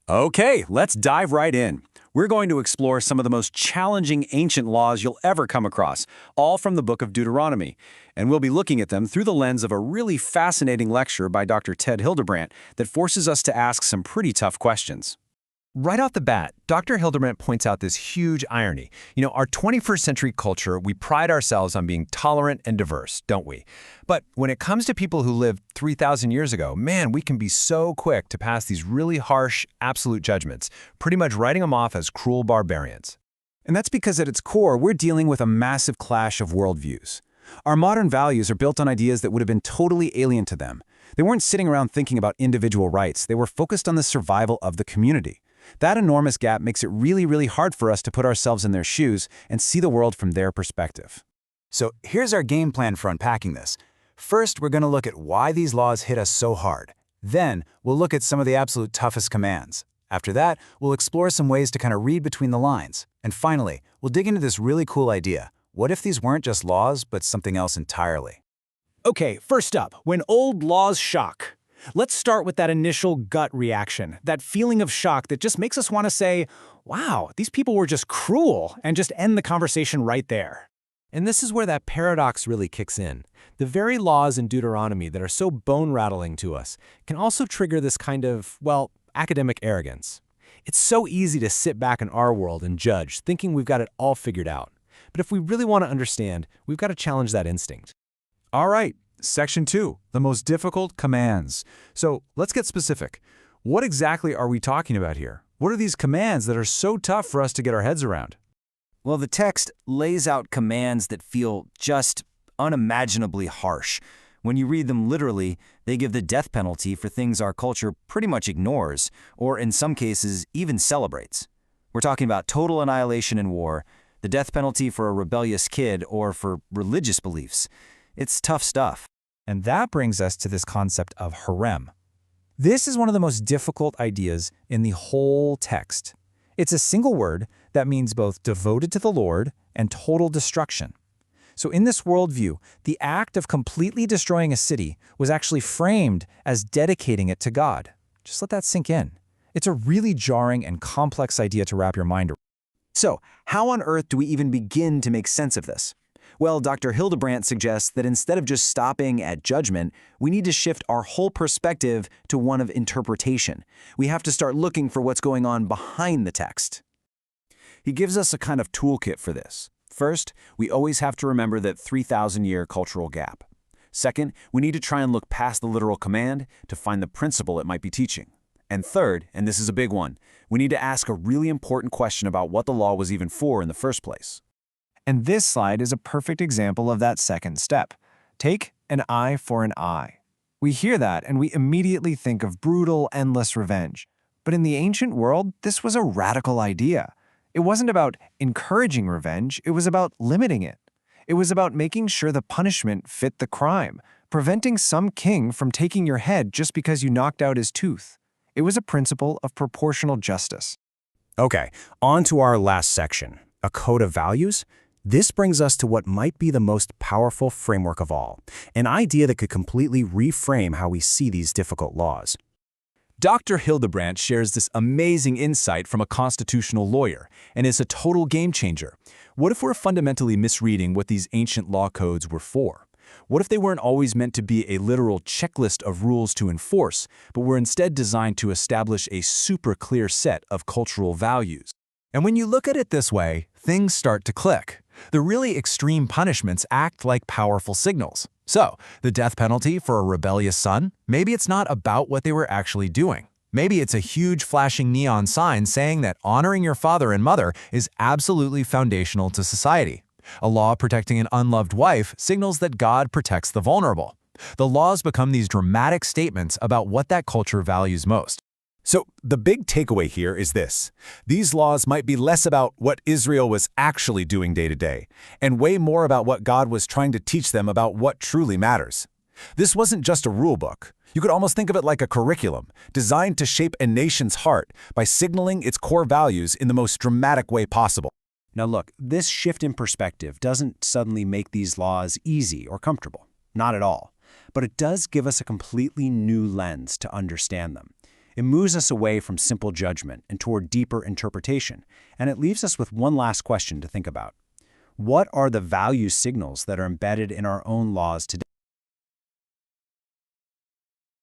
Okay, let's dive right in. We're going to explore some of the most challenging ancient laws you'll ever come across, all from the book of Deuteronomy. And we'll be looking at them through the lens of a really fascinating lecture by Dr. Ted Hildebrandt that forces us to ask some pretty tough questions. Right off the bat, Dr. Hildebrandt points out this huge irony. Our 21st century culture, we pride ourselves on being tolerant and diverse, don't we? But when it comes to people who lived 3,000 years ago, man, we can be so quick to pass these really harsh, absolute judgments, pretty much writing them off as cruel barbarians. And that's because at its core, we're dealing with a massive clash of worldviews. Our modern values are built on ideas that would have been totally alien to them. They weren't sitting around thinking about individual rights. They were focused on the survival of the community. That enormous gap makes it really hard for us to put ourselves in their shoes and see the world from their perspective. So here's our game plan for unpacking this. First, we're going to look at why these laws hit us so hard. Then, we'll look at some of the absolute toughest commands. After that, we'll explore some ways to kind of read between the lines. And finally, we'll dig into this really cool idea. What if these weren't just laws, but something else entirely? Okay, first up, when old laws shock. Let's start with that initial gut reaction, that feeling of shock that just makes us want to say, wow, these people were just cruel, and just end the conversation right there. And this is where that paradox really kicks in. The very laws in Deuteronomy that are so bone-rattling to us can also trigger this kind of, academic arrogance. It's so easy to sit back in our world and judge, thinking we've got it all figured out. But if we really want to understand, we've got to challenge that instinct. All right, Section 2, the most difficult commands. So let's get specific. What exactly are we talking about here? What are these commands that are so tough for us to get our heads around? Well, the text lays out commands that feel just unimaginably harsh. When you read them literally, they give the death penalty for things our culture pretty much ignores, or in some cases, even celebrates. We're talking about total annihilation in war, the death penalty for a rebellious kid, or for religious beliefs. It's tough stuff. And that brings us to this concept of harem. This is one of the most difficult ideas in the whole text. It's a single word that means both devoted to the Lord and total destruction. So in this worldview, the act of completely destroying a city was actually framed as dedicating it to God. Just let that sink in. It's a really jarring and complex idea to wrap your mind around. So, how on earth do we even begin to make sense of this? Well, Dr. Hildebrandt suggests that instead of just stopping at judgment, we need to shift our whole perspective to one of interpretation. We have to start looking for what's going on behind the text. He gives us a kind of toolkit for this. First, we always have to remember that 3,000-year cultural gap. Second, we need to try and look past the literal command to find the principle it might be teaching. And third, and this is a big one, we need to ask a really important question about what the law was even for in the first place. And this slide is a perfect example of that second step. Take an eye for an eye. We hear that and we immediately think of brutal, endless revenge. But in the ancient world, this was a radical idea. It wasn't about encouraging revenge, it was about limiting it. It was about making sure the punishment fit the crime, preventing some king from taking your head just because you knocked out his tooth. It was a principle of proportional justice. Okay, on to our last section, a code of values. This brings us to what might be the most powerful framework of all, an idea that could completely reframe how we see these difficult laws. Dr. Hildebrandt shares this amazing insight from a constitutional lawyer, and is a total game changer. What if we're fundamentally misreading what these ancient law codes were for? What if they weren't always meant to be a literal checklist of rules to enforce, but were instead designed to establish a super clear set of cultural values? And when you look at it this way, things start to click. The really extreme punishments act like powerful signals. So, the death penalty for a rebellious son, maybe it's not about what they were actually doing. Maybe it's a huge flashing neon sign saying that honoring your father and mother is absolutely foundational to society. A law protecting an unloved wife signals that God protects the vulnerable. The laws become these dramatic statements about what that culture values most. So the big takeaway here is this. These laws might be less about what Israel was actually doing day to day, and way more about what God was trying to teach them about what truly matters. This wasn't just a rule book. You could almost think of it like a curriculum, designed to shape a nation's heart by signaling its core values in the most dramatic way possible. Now look, this shift in perspective doesn't suddenly make these laws easy or comfortable. Not at all. But it does give us a completely new lens to understand them. It moves us away from simple judgment and toward deeper interpretation, and it leaves us with one last question to think about. What are the value signals that are embedded in our own laws today?